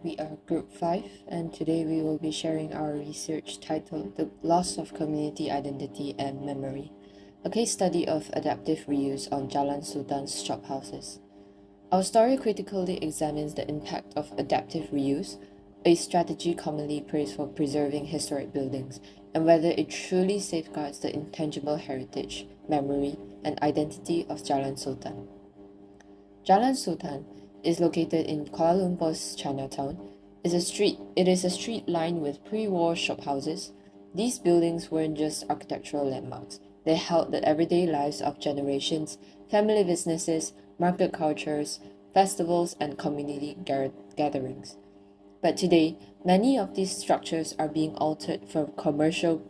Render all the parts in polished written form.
we are Group 5, and today we will be sharing our research titled The Loss of Community Identity and Memory, a case study of adaptive reuse on Jalan Sultan's shophouses. Our story critically examines the impact of adaptive reuse, a strategy commonly praised for preserving historic buildings, and whether it truly safeguards the intangible heritage, memory, and identity of Jalan Sultan. Jalan Sultan is located in Kuala Lumpur's Chinatown. It is a street lined with pre-war shophouses. These buildings weren't just architectural landmarks. They held the everyday lives of generations, family businesses, market cultures, festivals, and community gatherings. But today, many of these structures are being altered for commercial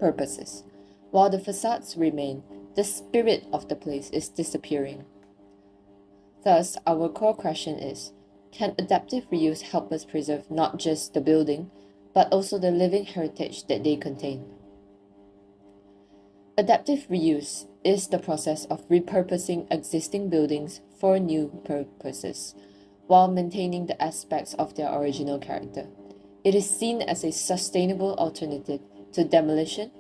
purposes. While the facades remain, the spirit of the place is disappearing. Thus, our core question is, can adaptive reuse help us preserve not just the building, but also the living heritage that they contain? Adaptive reuse is the process of repurposing existing buildings for new purposes, while maintaining the aspects of their original character. It is seen as a sustainable alternative to demolition,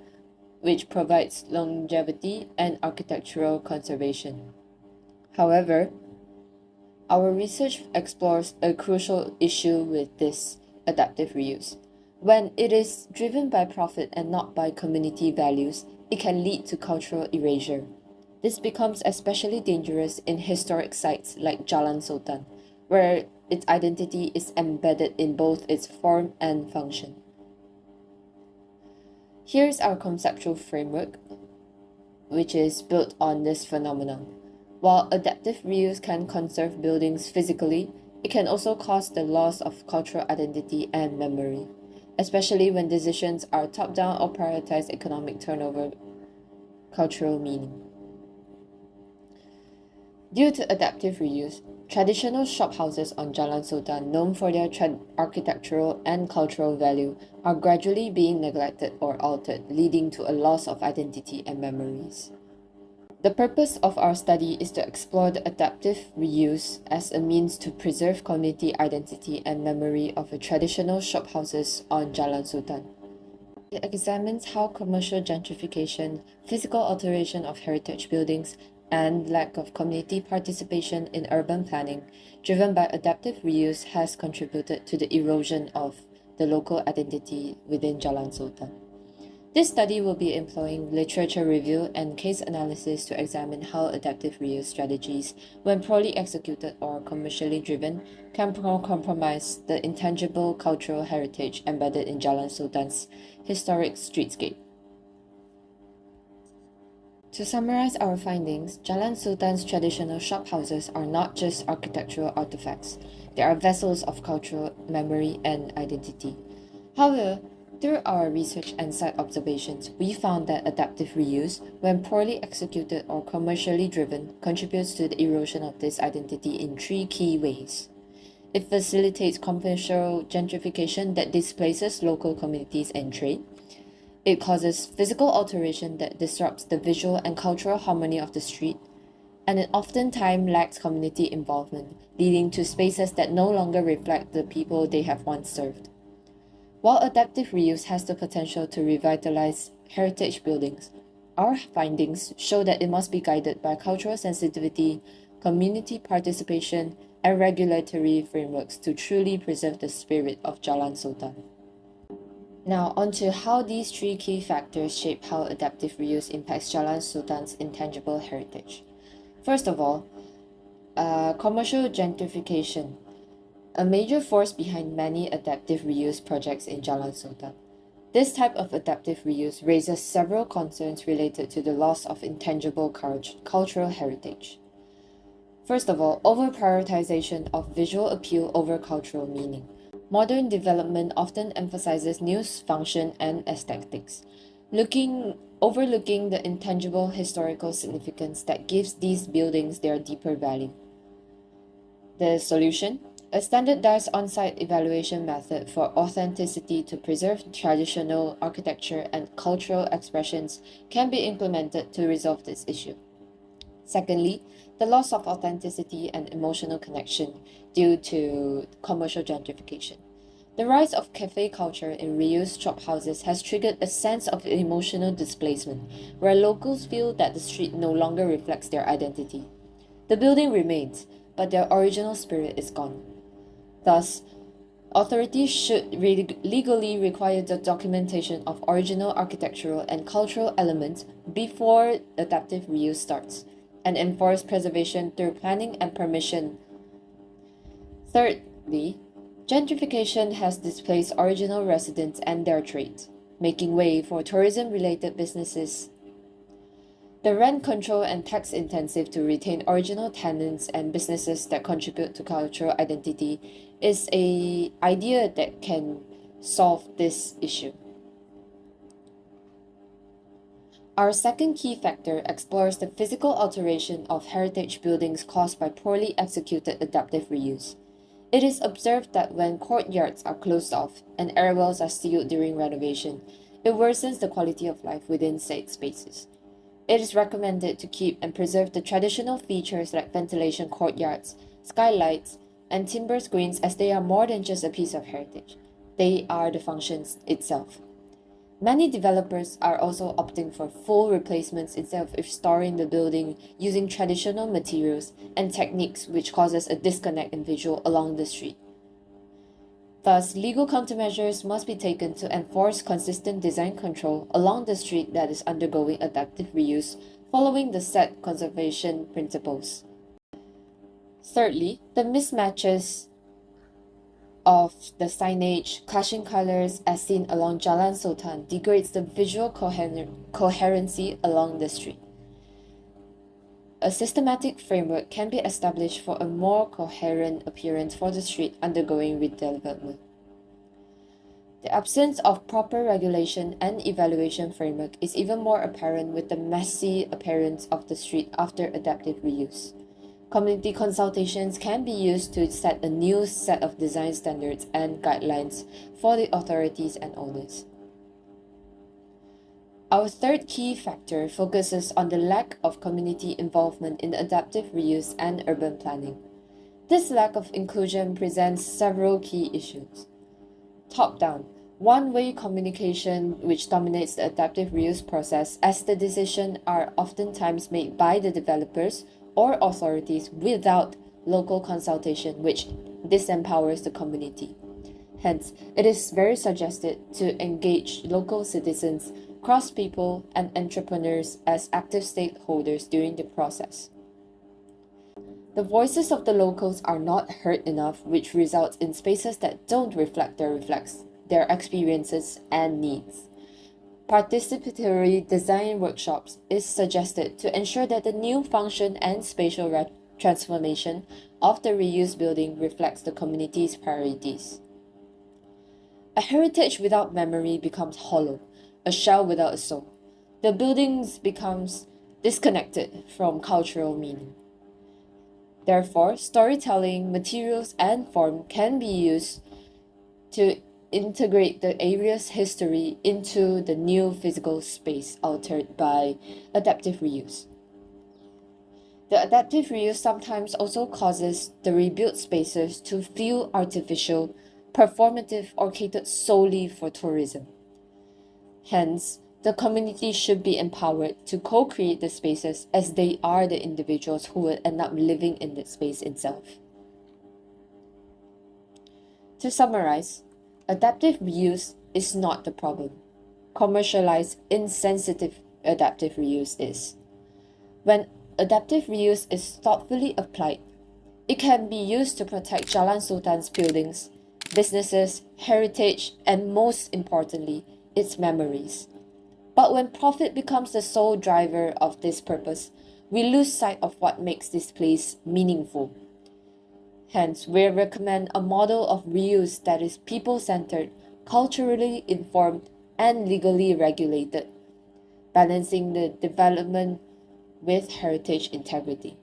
which provides longevity and architectural conservation. However, our research explores a crucial issue with this adaptive reuse. When it is driven by profit and not by community values, it can lead to cultural erasure. This becomes especially dangerous in historic sites like Jalan Sultan, where its identity is embedded in both its form and function. Here's our conceptual framework, which is built on this phenomenon. While adaptive reuse can conserve buildings physically, it can also cause the loss of cultural identity and memory, especially when decisions are top-down or prioritize economic turnover cultural meaning. Due to adaptive reuse, traditional shophouses on Jalan Sultan, known for their architectural and cultural value, are gradually being neglected or altered, leading to a loss of identity and memories. The purpose of our study is to explore the adaptive reuse as a means to preserve community identity and memory of the traditional shophouses on Jalan Sultan. It examines how commercial gentrification, physical alteration of heritage buildings, and lack of community participation in urban planning, driven by adaptive reuse, has contributed to the erosion of the local identity within Jalan Sultan. This study will be employing literature review and case analysis to examine how adaptive reuse strategies, when poorly executed or commercially driven, can compromise the intangible cultural heritage embedded in Jalan Sultan's historic streetscape. To summarize our findings, Jalan Sultan's traditional shophouses are not just architectural artifacts. They are vessels of cultural memory and identity. However, through our research and site observations, we found that adaptive reuse, when poorly executed or commercially driven, contributes to the erosion of this identity in three key ways. It facilitates commercial gentrification that displaces local communities and trade. It causes physical alteration that disrupts the visual and cultural harmony of the street. And it oftentimes lacks community involvement, leading to spaces that no longer reflect the people they have once served. While adaptive reuse has the potential to revitalize heritage buildings, our findings show that it must be guided by cultural sensitivity, community participation, and regulatory frameworks to truly preserve the spirit of Jalan Sultan. Now, onto how these three key factors shape how adaptive reuse impacts Jalan Sultan's intangible heritage. First of all, commercial gentrification, a major force behind many adaptive reuse projects in Jalan Sultan. This type of adaptive reuse raises several concerns related to the loss of intangible cultural heritage. First of all, over-prioritization of visual appeal over cultural meaning. Modern development often emphasizes new function and aesthetics, overlooking the intangible historical significance that gives these buildings their deeper value. The solution? A standardized on-site evaluation method for authenticity to preserve traditional architecture and cultural expressions can be implemented to resolve this issue. Secondly, the loss of authenticity and emotional connection due to commercial gentrification. The rise of cafe culture in reused shophouses has triggered a sense of emotional displacement, where locals feel that the street no longer reflects their identity. The building remains, but their original spirit is gone. Thus, authorities should legally require the documentation of original architectural and cultural elements before adaptive reuse starts, and enforce preservation through planning and permission. Thirdly, gentrification has displaced original residents and their trade, making way for tourism-related businesses. The rent control and tax intensive to retain original tenants and businesses that contribute to cultural identity is an idea that can solve this issue. Our second key factor explores the physical alteration of heritage buildings caused by poorly executed adaptive reuse. It is observed that when courtyards are closed off and airwells are sealed during renovation, it worsens the quality of life within said spaces. It is recommended to keep and preserve the traditional features like ventilation courtyards, skylights, and timber screens, as they are more than just a piece of heritage. They are the functions itself. Many developers are also opting for full replacements instead of restoring the building using traditional materials and techniques, which causes a disconnect in visual along the street. Thus, legal countermeasures must be taken to enforce consistent design control along the street that is undergoing adaptive reuse, following the set conservation principles. Thirdly, the mismatches of the signage, clashing colors as seen along Jalan Sultan degrades the visual coherency along the street. A systematic framework can be established for a more coherent appearance for the street undergoing redevelopment. The absence of proper regulation and evaluation framework is even more apparent with the messy appearance of the street after adaptive reuse. Community consultations can be used to set a new set of design standards and guidelines for the authorities and owners. Our third key factor focuses on the lack of community involvement in adaptive reuse and urban planning. This lack of inclusion presents several key issues. Top-down, one-way communication which dominates the adaptive reuse process, as the decisions are oftentimes made by the developers or authorities without local consultation, which disempowers the community. Hence, it is very suggested to engage local citizens, craftspeople, and entrepreneurs as active stakeholders during the process. The voices of the locals are not heard enough, which results in spaces that don't reflect their experiences and needs. Participatory design workshops is suggested to ensure that the new function and spatial transformation of the reused building reflects the community's priorities. A heritage without memory becomes hollow, a shell without a soul. The buildings becomes disconnected from cultural meaning. Therefore, storytelling, materials, and form can be used to integrate the area's history into the new physical space altered by adaptive reuse. The adaptive reuse sometimes also causes the rebuilt spaces to feel artificial, performative, or catered solely for tourism. Hence, the community should be empowered to co-create the spaces, as they are the individuals who will end up living in the space itself. To summarize, adaptive reuse is not the problem. Commercialized, insensitive adaptive reuse is. When adaptive reuse is thoughtfully applied, it can be used to protect Jalan Sultan's buildings, businesses, heritage, and most importantly, its memories. But when profit becomes the sole driver of this purpose, we lose sight of what makes this place meaningful. Hence, we recommend a model of reuse that is people-centered, culturally informed, and legally regulated, balancing the development with heritage integrity.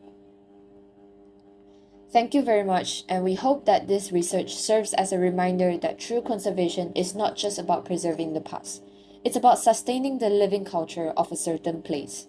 Thank you very much, and we hope that this research serves as a reminder that true conservation is not just about preserving the past. It's about sustaining the living culture of a certain place.